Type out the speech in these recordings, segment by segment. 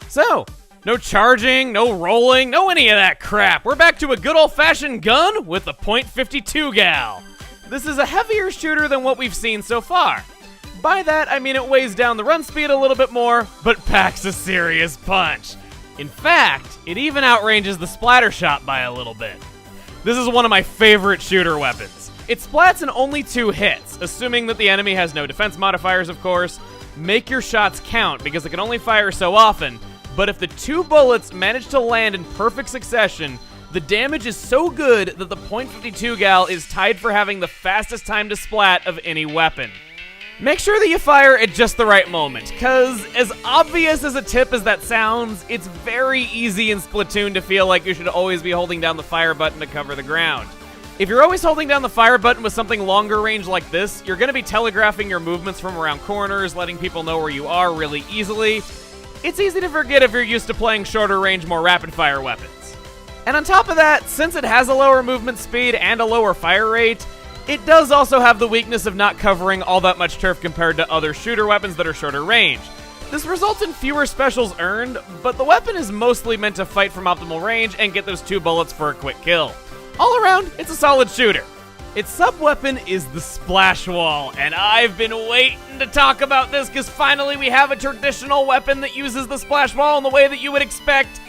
So, no charging, no rolling, no any of that crap. We're back to a good old-fashioned gun with the .52 gal. This is a heavier shooter than what we've seen so far. By that, I mean it weighs down the run speed a little bit more, but packs a serious punch. In fact, it even outranges the splatter shot by a little bit. This is one of my favorite shooter weapons. It splats in only 2 hits, assuming that the enemy has no defense modifiers, of course. Make your shots count, because it can only fire so often, but if the 2 bullets manage to land in perfect succession, the damage is so good that the .52 gal is tied for having the fastest time to splat of any weapon. Make sure that you fire at just the right moment, cause as obvious as a tip as that sounds, it's very easy in Splatoon to feel like you should always be holding down the fire button to cover the ground. If you're always holding down the fire button with something longer range like this, you're going to be telegraphing your movements from around corners, letting people know where you are really easily. It's easy to forget if you're used to playing shorter range, more rapid fire weapons. And on top of that, since it has a lower movement speed and a lower fire rate, it does also have the weakness of not covering all that much turf compared to other shooter weapons that are shorter range. This results in fewer specials earned, but the weapon is mostly meant to fight from optimal range and get those 2 bullets for a quick kill. All around, it's a solid shooter. Its sub-weapon is the Splash Wall, and I've been waiting to talk about this because finally we have a traditional weapon that uses the Splash Wall in the way that you would expect.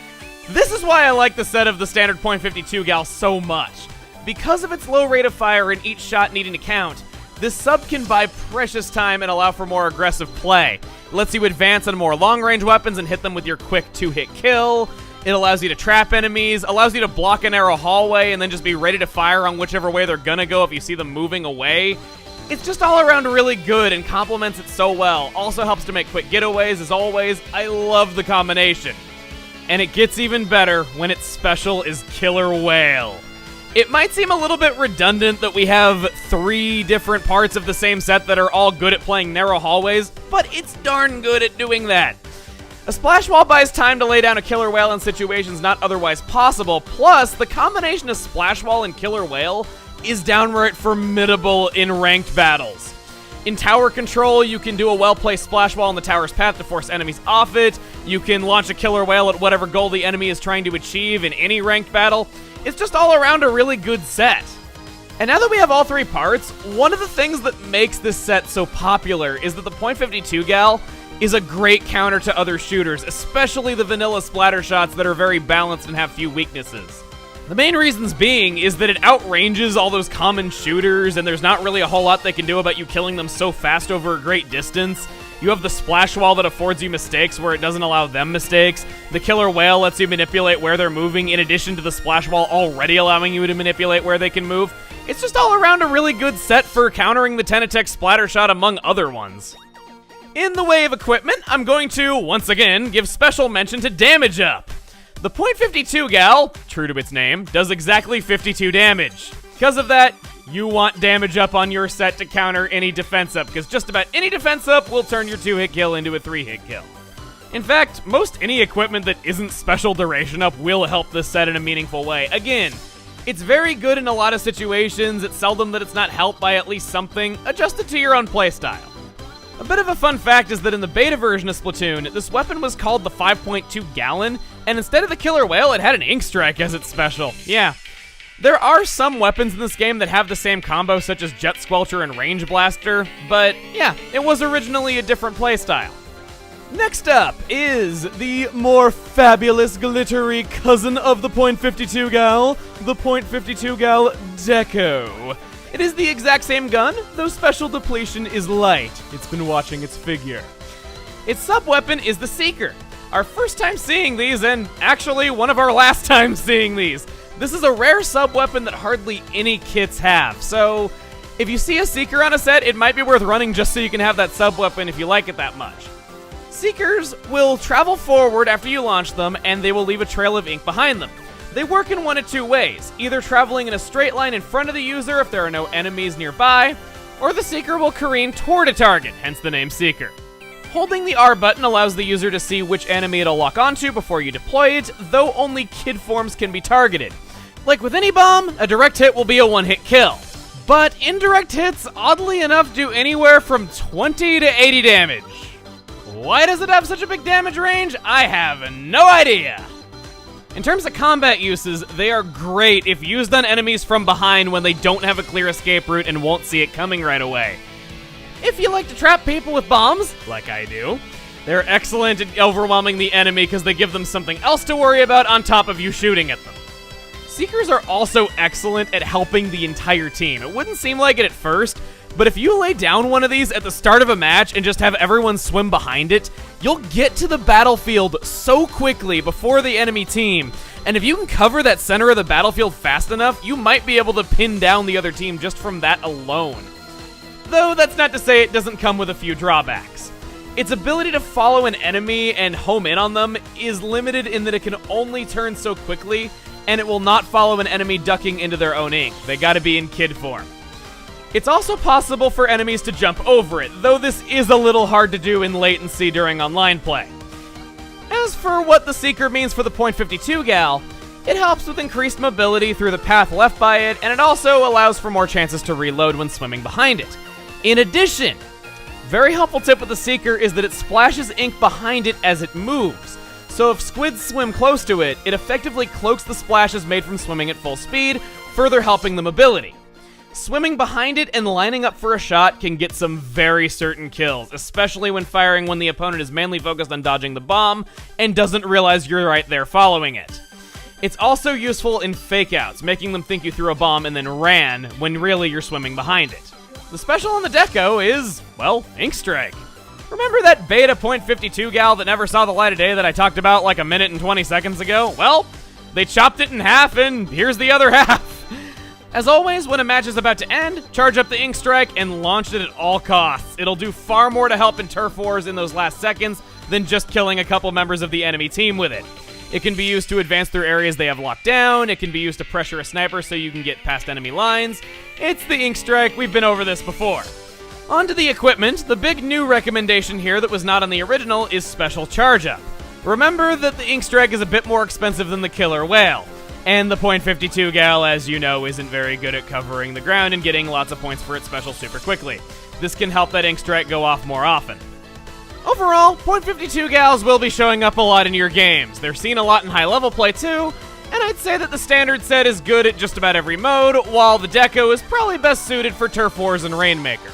This is why I like the set of the standard .52 gal so much. Because of its low rate of fire and each shot needing to count, this sub can buy precious time and allow for more aggressive play. It lets you advance on more long-range weapons and hit them with your quick 2-hit kill. It allows you to trap enemies, allows you to block a narrow hallway and then just be ready to fire on whichever way they're gonna go if you see them moving away. It's just all around really good and complements it so well. Also helps to make quick getaways, as always. I love the combination. And it gets even better when its special is Killer Whale. It might seem a little bit redundant that we have 3 different parts of the same set that are all good at playing narrow hallways, but it's darn good at doing that. A Splash Wall buys time to lay down a Killer Whale in situations not otherwise possible, plus the combination of Splash Wall and Killer Whale is downright formidable in ranked battles. In tower control, you can do a well-placed Splash Wall in the tower's path to force enemies off it. You can launch a Killer Whale at whatever goal the enemy is trying to achieve in any ranked battle. It's just all around a really good set. And now that we have all 3 parts, one of the things that makes this set so popular is that the .52 gal is a great counter to other shooters, especially the vanilla splatter shots that are very balanced and have few weaknesses. The main reasons being is that it outranges all those common shooters, and there's not really a whole lot they can do about you killing them so fast over a great distance. You have the Splash Wall that affords you mistakes where it doesn't allow them mistakes. The Killer Whale lets you manipulate where they're moving in addition to the Splash Wall already allowing you to manipulate where they can move. It's just all around a really good set for countering the Tenatech splatter shot among other ones. In the way of equipment, I'm going to, once again, give special mention to Damage Up. The .52 gal, true to its name, does exactly 52 damage. Because of that, you want Damage Up on your set to counter any defense up, because just about any defense up will turn your 2-hit kill into a 3-hit kill. In fact, most any equipment that isn't special duration up will help this set in a meaningful way. Again, it's very good in a lot of situations. It's seldom that it's not helped by at least something. Adjust it to your own playstyle. A bit of a fun fact is that in the beta version of Splatoon, this weapon was called the 5.2 Gallon, and instead of the Killer Whale, it had an Ink Strike as its special. Yeah. There are some weapons in this game that have the same combo, such as Jet Squelcher and Range Blaster, but yeah, it was originally a different playstyle. Next up is the more fabulous, glittery cousin of the .52 gal, the .52 gal Deco. It is the exact same gun, though special depletion is light. It's been watching its figure. Its sub-weapon is the Seeker. Our first time seeing these, and actually one of our last times seeing these. This is a rare sub-weapon that hardly any kits have, so if you see a Seeker on a set, it might be worth running just so you can have that sub-weapon if you like it that much. Seekers will travel forward after you launch them, and they will leave a trail of ink behind them. They work in one of 2 ways, either traveling in a straight line in front of the user if there are no enemies nearby, or the Seeker will careen toward a target, hence the name Seeker. Holding the R button allows the user to see which enemy it'll lock onto before you deploy it, though only kid forms can be targeted. Like with any bomb, a direct hit will be a 1-hit kill. But indirect hits, oddly enough, do anywhere from 20 to 80 damage. Why does it have such a big damage range? I have no idea. In terms of combat uses, they are great if used on enemies from behind when they don't have a clear escape route and won't see it coming right away. If you like to trap people with bombs, like I do, they're excellent at overwhelming the enemy because they give them something else to worry about on top of you shooting at them. Seekers are also excellent at helping the entire team. It wouldn't seem like it at first, but if you lay down one of these at the start of a match and just have everyone swim behind it, you'll get to the battlefield so quickly before the enemy team, and if you can cover that center of the battlefield fast enough, you might be able to pin down the other team just from that alone. Though that's not to say it doesn't come with a few drawbacks. Its ability to follow an enemy and home in on them is limited in that it can only turn so quickly, and it will not follow an enemy ducking into their own ink. They gotta be in kid form. It's also possible for enemies to jump over it, though this is a little hard to do in latency during online play. As for what the Seeker means for the .52 gal, it helps with increased mobility through the path left by it, and it also allows for more chances to reload when swimming behind it. In addition, very helpful tip with the Seeker is that it splashes ink behind it as it moves. So if squids swim close to it, it effectively cloaks the splashes made from swimming at full speed, further helping the mobility. Swimming behind it and lining up for a shot can get some very certain kills, especially when firing when the opponent is mainly focused on dodging the bomb and doesn't realize you're right there following it. It's also useful in fake-outs, making them think you threw a bomb and then ran, when really you're swimming behind it. The special on the deco is, well, Ink Strike. Remember that beta .52 gal that never saw the light of day that I talked about like a minute and 20 seconds ago? Well, they chopped it in half, and here's the other half. As always, when a match is about to end, charge up the Ink Strike and launch it at all costs. It'll do far more to help in turf wars in those last seconds than just killing a couple members of the enemy team with it. It can be used to advance through areas they have locked down, it can be used to pressure a sniper so you can get past enemy lines. It's the Ink Strike, we've been over this before. On to the equipment. The big new recommendation here that was not on the original is Special Charge Up. Remember that the Ink Strike is a bit more expensive than the Killer Whale, and the .52 gal, as you know, isn't very good at covering the ground and getting lots of points for its special super quickly. This can help that Ink Strike go off more often. Overall, .52 gals will be showing up a lot in your games. They're seen a lot in high-level play too, and I'd say that the standard set is good at just about every mode, while the deco is probably best suited for turf wars and Rainmaker.